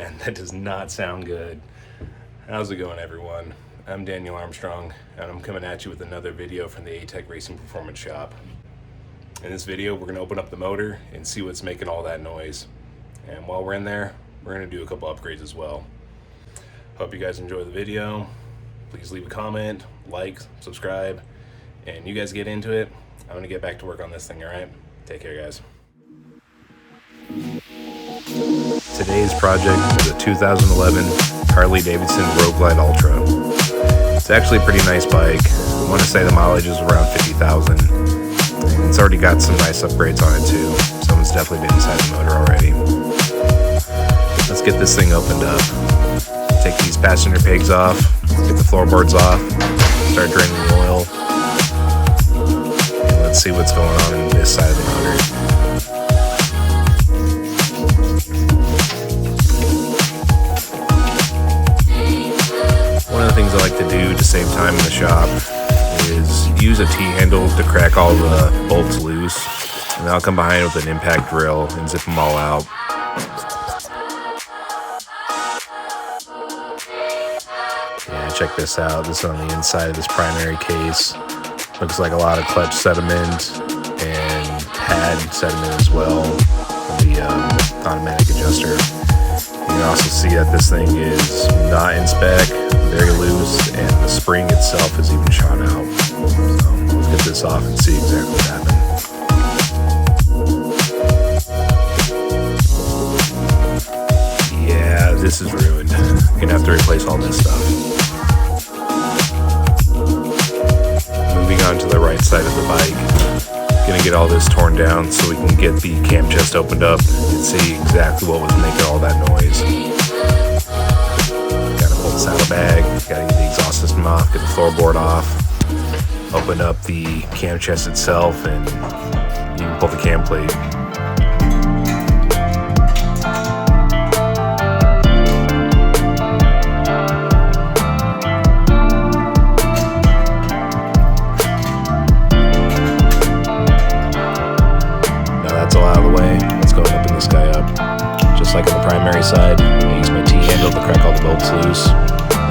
man, that does not sound good. How's it going, everyone? I'm Daniel Armstrong, and I'm coming at you with another video from the A-Tech Racing Performance Shop. In this video, we're going to open up the motor and see what's making all that noise. And while we're in there, we're going to do a couple upgrades as well. Hope you guys enjoy the video. Please leave a comment, like, subscribe, and you guys get into it. I'm going to get back to work on this thing, alright? Take care, guys. Today's project is a 2011 Harley-Davidson Road Glide Ultra. It's actually a pretty nice bike. I want to say the mileage is around 50,000. It's already got some nice upgrades on it too. Someone's definitely been inside the motor already. Let's get this thing opened up. Take these passenger pegs off, get the floorboards off, start draining the oil. And let's see what's going on in this side of the motor. One of the things I like to do to save time in the shop is use a T-handle to crack all the bolts loose, and then I'll come behind with an impact drill and zip them all out. Yeah, check this out. This is on the inside of this primary case. Looks like a lot of clutch sediment and pad sediment as well from the automatic adjuster. You can also see that this thing is not in spec, very loose, and the spring itself is even shot out. So let's get this off and see exactly what happened. Yeah, this is ruined. You're gonna have to replace all this stuff. Moving on to the right side of the bike. Gonna get all this torn down so we can get the cam chest opened up and see exactly what was making all that noise. Gotta pull the saddle bag, gotta get the exhaust system off, get the floorboard off, open up the cam chest itself, and you can pull the cam plate. Just like on the primary side, I use my T-handle to crack all the bolts loose, and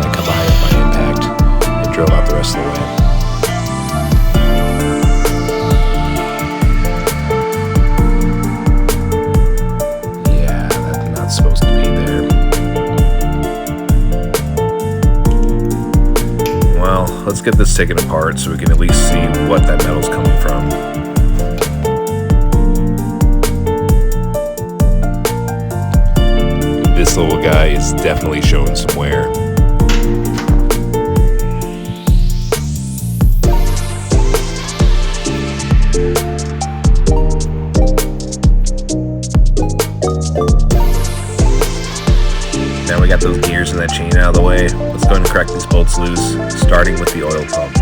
I come behind with my impact and drill out the rest of the way. Yeah, that's not supposed to be there. Well, let's get this taken apart so we can at least see what that metal's coming from. This little guy is definitely showing some wear. Now we got those gears and that chain out of the way. Let's go ahead and crack these bolts loose, starting with the oil pump.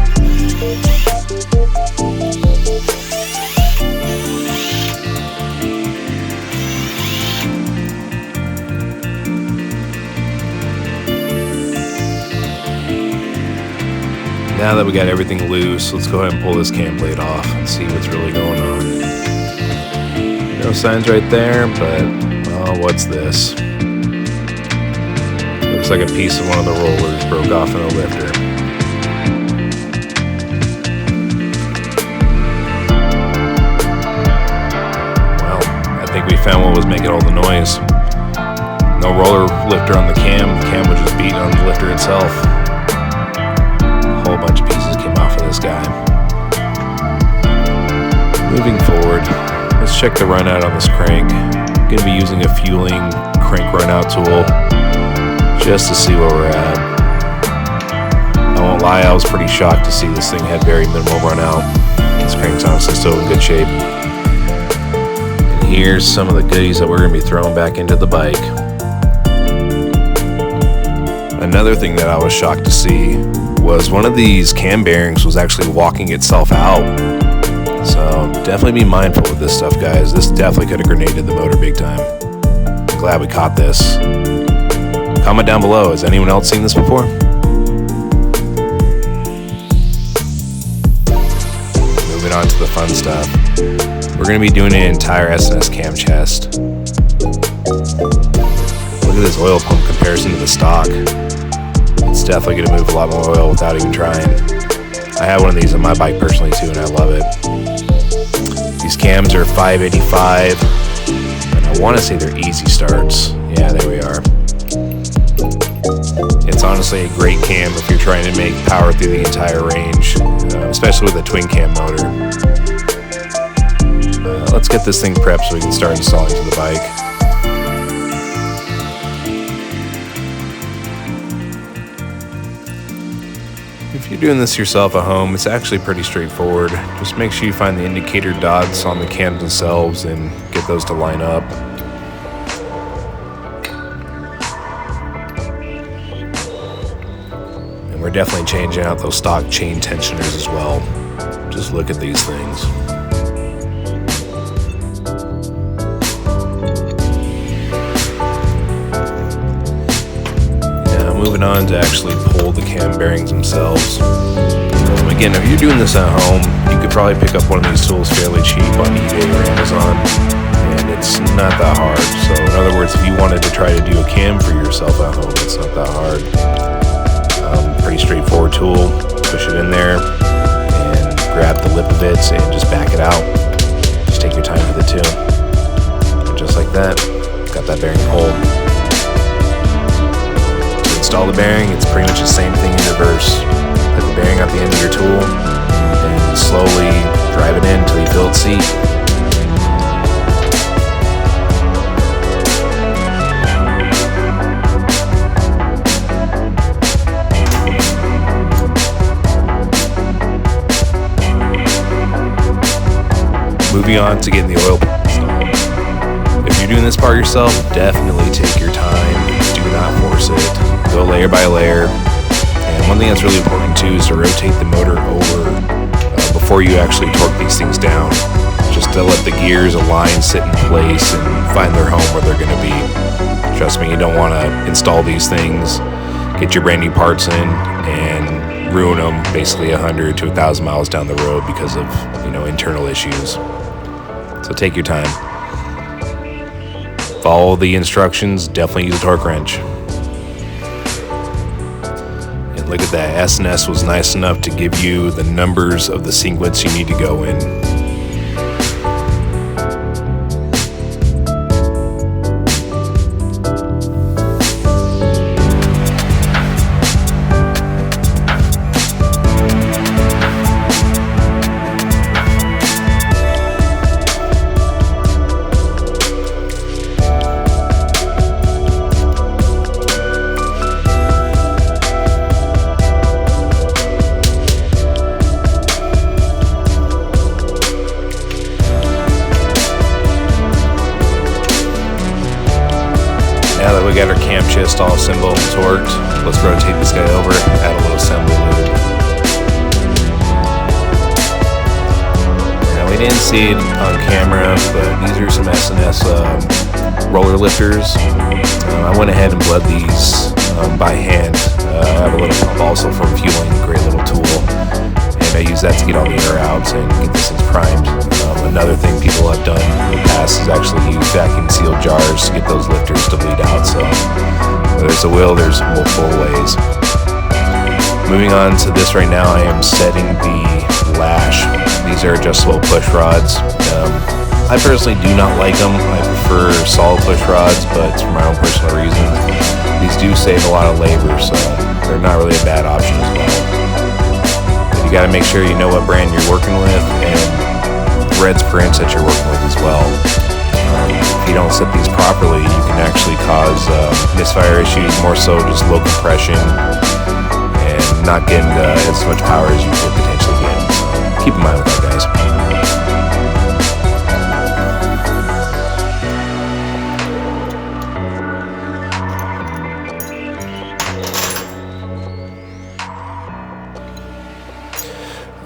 Now that we got everything loose, let's go ahead and pull this cam plate off and see what's really going on. No signs right there, but oh, what's this? Looks like a piece of one of the rollers broke off in the lifter. Well, I think we found what was making all the noise. No roller lifter on the cam was just beating on the lifter itself. Whole bunch of pieces came off of this guy. Moving forward, let's check the run out on this crank. I'm going to be using a fueling crank run out tool just to see where we're at. I won't lie, I was pretty shocked to see this thing had very minimal run out. This crank's honestly still in good shape. And here's some of the goodies that we're going to be throwing back into the bike. Another thing that I was shocked to see was one of these cam bearings was actually walking itself out. So definitely be mindful of this stuff, guys. This definitely could have grenaded the motor big time. I'm glad we caught this. Comment down below, has anyone else seen this before? Moving on to the fun stuff. We're going to be doing an entire S&S cam chest. Look Look at this oil pump comparison to the stock. It's definitely going to move a lot more oil without even trying. I have one of these on my bike personally too, and I love it. These cams are $585, and I want to say they're easy starts. Yeah, there we are. It's honestly a great cam if you're trying to make power through the entire range, especially with a twin cam motor. Let's get this thing prepped so we can start installing to the bike. If you're doing this yourself at home, it's actually pretty straightforward. Just make sure you find the indicator dots on the cams themselves and get those to line up. And we're definitely changing out those stock chain tensioners as well. Just look at these things. Moving on to actually pull the cam bearings themselves. Again, if you're doing this at home, you could probably pick up one of these tools fairly cheap on eBay or Amazon, and it's not that hard. So in other words, if you wanted to try to do a cam for yourself at home, it's not that hard. Pretty straightforward tool. Push it in there and grab the lip of it and just back it out. Just take your time with it too. And just like that, got that bearing pulled. Install the bearing, it's pretty much the same thing in reverse. Put the bearing at the end of your tool and slowly drive it in until you feel it seat. Moving on to getting the oil pump installed. If you're doing this part yourself, definitely take your time. Do not force it. Go layer by layer. And one thing that's really important too is to rotate the motor over before you actually torque these things down. Just to let the gears align, sit in place, and find their home where they're going to be. Trust me, you don't want to install these things, get your brand new parts in, and ruin them basically 100 to 1,000 miles down the road because of internal issues. So take your time. Follow the instructions. Definitely use a torque wrench. And look at that. S&S was nice enough to give you the numbers of the sequence you need to go in. Now that we got our cam chest all assembled and torqued, let's rotate this guy over, add a little assembly lube. Now we didn't see it on camera, but these are some S&S roller lifters. I went ahead and bled these by hand. I have a little pump also for fueling, great little tool. And I use that to get all the air out and get this thing primed. Another thing people have done in the past is actually use vacuum sealed jars to get those lifters to bleed out. So where there's a will, there's multiple ways. Moving on to this right now, I am setting the lash. These are adjustable push rods. I personally do not like them. I prefer solid push rods, but for my own personal reasons. These do save a lot of labor, so they're not really a bad option as well. But you got to make sure you know what brand you're working with and threads per inch that you're working with as well. If you don't set these properly, you can actually cause misfire issues, more so just low compression and not getting as much power as you could potentially get. So keep in mind with that, guys.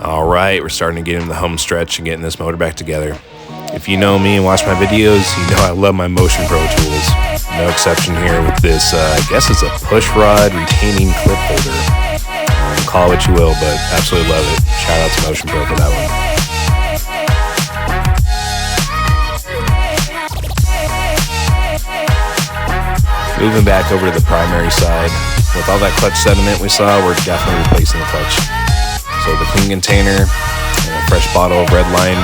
All right, we're starting to get into the home stretch and getting this motor back together. If you know me and watch my videos, you know I love my Motion Pro tools. No exception here with this, I guess it's a pushrod retaining clip holder. Call it what you will, but absolutely love it. Shout out to Motion Pro for that one. Moving back over to the primary side, with all that clutch sediment we saw, we're definitely replacing the clutch. So the clean container and a fresh bottle of Redline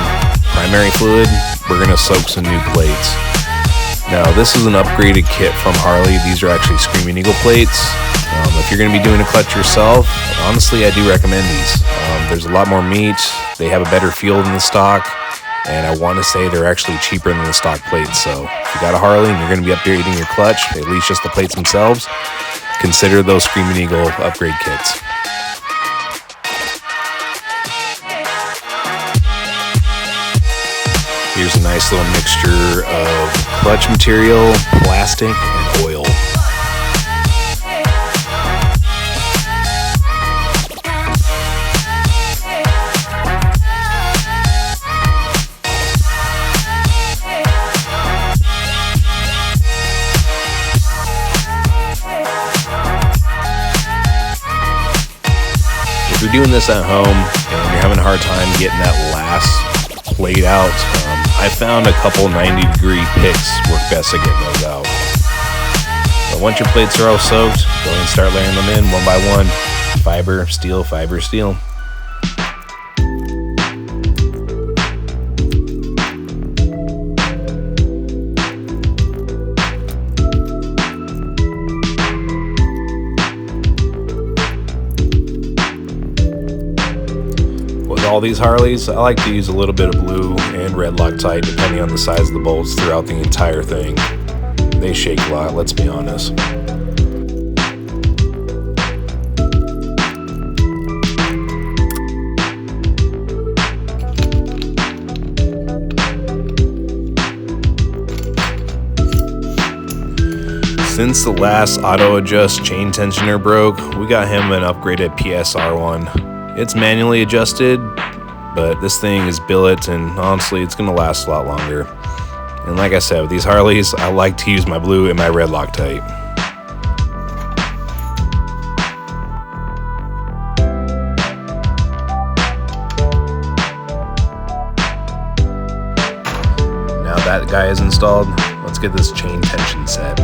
primary fluid, we're going to soak some new plates. Now this is an upgraded kit from Harley. These are actually Screaming Eagle plates. If you're going to be doing a clutch yourself, honestly I do recommend these. There's a lot more meat, they have a better feel than the stock, and I want to say they're actually cheaper than the stock plates. So if you got a Harley and you're going to be upgrading your clutch, at least just the plates themselves, consider those Screaming Eagle upgrade kits. Here's a nice little mixture of clutch material, plastic, and oil. If you're doing this at home and you're having a hard time getting that last plate out, I found a couple 90-degree picks work best at getting those out. But once your plates are all soaked, go ahead and start layering them in one by one. Fiber, steel, fiber, steel. All these Harleys, I like to use a little bit of blue and red Loctite depending on the size of the bolts throughout the entire thing. They shake a lot, let's be honest. Since the last auto adjust chain tensioner broke, we got him an upgraded PSR one. It's manually adjusted, but this thing is billet, and honestly, it's going to last a lot longer. And like I said, with these Harleys, I like to use my blue and my red Loctite. Now that guy is installed, let's get this chain tension set.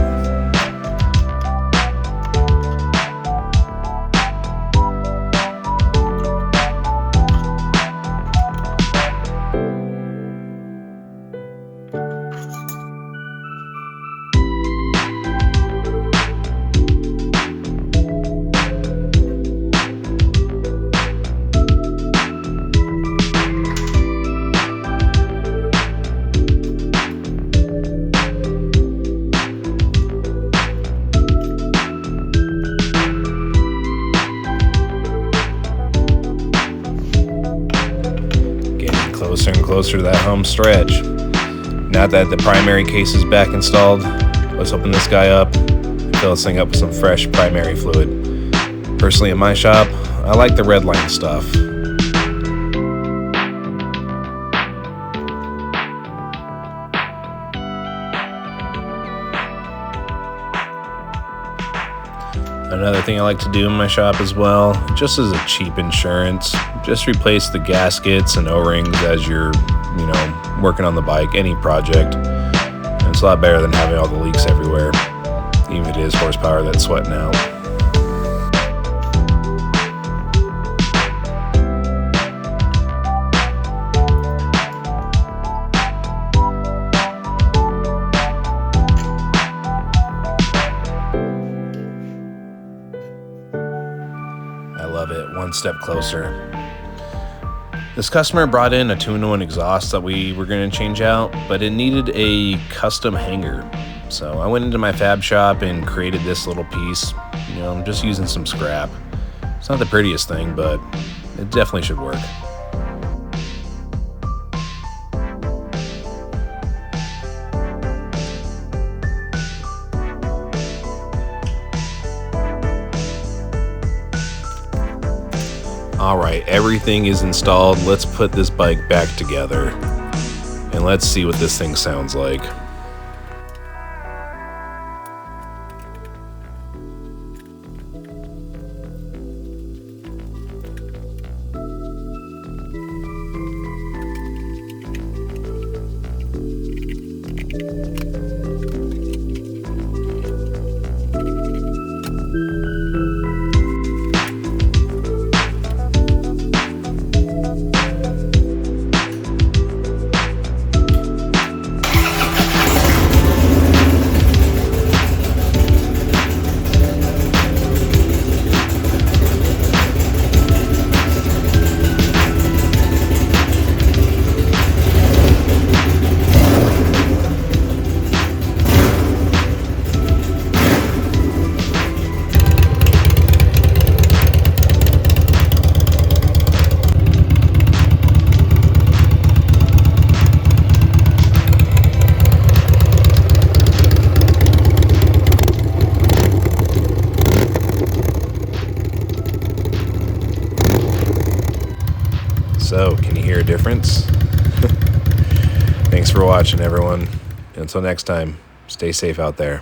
Closer and closer to that home stretch. Now that the primary case is back installed, let's open this guy up and fill this thing up with some fresh primary fluid. Personally, in my shop, I like the Redline stuff. Another thing I like to do in my shop as well, just as a cheap insurance, just replace the gaskets and O-rings as you're, working on the bike, any project. And it's a lot better than having all the leaks everywhere, even if it is horsepower that's sweating out. I love it, one step closer. This customer brought in a 2-in-1 exhaust that we were going to change out, but it needed a custom hanger. So I went into my fab shop and created this little piece. I'm just using some scrap. It's not the prettiest thing, but it definitely should work. Alright, everything is installed. Let's put this bike back together and let's see what this thing sounds like. So, can you hear a difference? Thanks for watching, everyone. Until next time, stay safe out there.